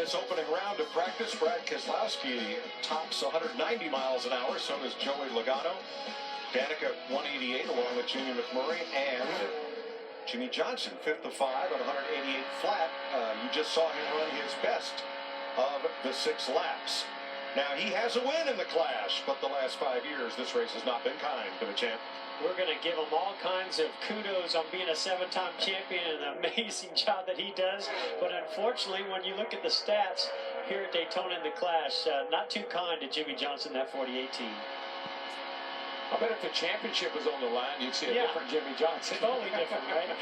this opening round of practice. Brad Keselowski tops 190 miles an hour. So does Joey Logano. Danica 188 along with Junior McMurray and Jimmy Johnson 5th of 5 at 188 flat. You just saw him run his best of the 6 laps. Now he has a win in the Clash, but the last 5 years this race has not been kind to the champ. We're going to give him all kinds of kudos on being a 7-time champion and an amazing job that he does. But unfortunately, when you look at the stats here at Daytona in the Clash, not too kind to Jimmy Johnson, that 48 team. I bet if the championship was on the line, you'd see a different Jimmy Johnson. Totally different, right?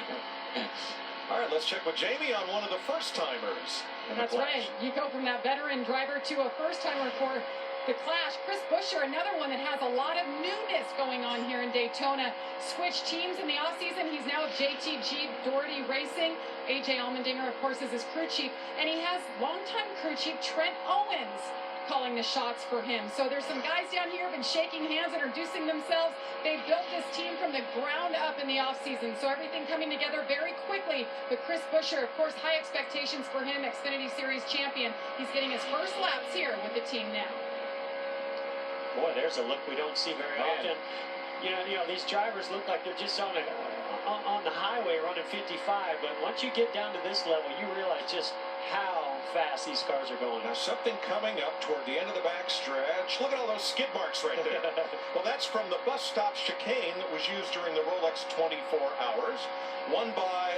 All right, let's check with Jamie on one of the first-timers. That's right. You go from that veteran driver to a first-timer for the Clash. Chris Buescher, another one that has a lot of newness going on here in Daytona. Switched teams in the offseason. He's now with JTG Doherty Racing. AJ Allmendinger, of course, is his crew chief. And he has longtime crew chief Trent Owens calling the shots for him. So there's some guys down here who've been shaking hands, introducing themselves. They built this team from the ground up in the offseason. So everything coming together very quickly. But Chris Buescher, of course, high expectations for him, Xfinity Series champion. He's getting his first laps here with the team now. Boy, there's a look we don't see very often. You know, these drivers look like they're just on the highway running 55, but once you get down to this level, you realize just how fast these cars are going. Now something coming up toward the end of the backstretch. Look at all those skid marks right there. Well, that's from the bus stop chicane that was used during the Rolex 24 Hours. Won by,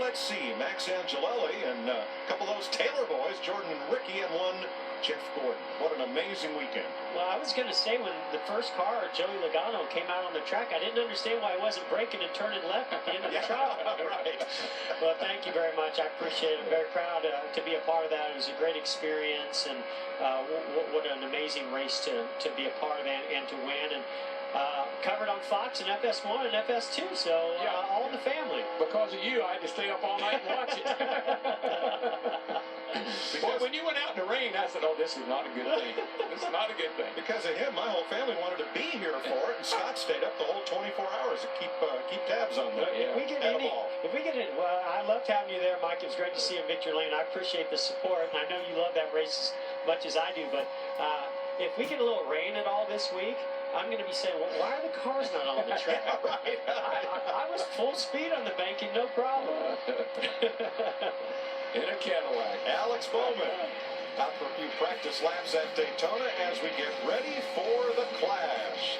let's see, Max Angelelli and a couple of those Taylor boys, Jordan and Ricky, and one Jeff Gordon. What an amazing weekend. Well, I was going to say, when the first car, Joey Logano, came out on the track, I didn't understand why he wasn't braking and turning left at the end of the trial. Right. Well, thank you very much. I appreciate it. I'm very proud to be a part of that. It was a great experience, and what an amazing race to be a part of and to win. And covered on Fox and FS1 and FS2, so all in the family. Because of you, I had to stay up all night and watch it. Boy, when you went out in the rain, I said, oh, this is not a good thing. This is not a good thing. Because of him, my whole family wanted to be here for it, and Scott stayed up the whole 24 hours to keep tabs on them. If we get well, I loved having you there, Mike. It was great to see you in Victory Lane. I appreciate the support, and I know you love that race as much as I do, but if we get a little rain at all this week, I'm going to be saying, well, why are the cars not on the track? Right. I was full speed on the banking, no problem. In a Cadillac. Alex Bowman out for a few practice laps at Daytona as we get ready for the Clash.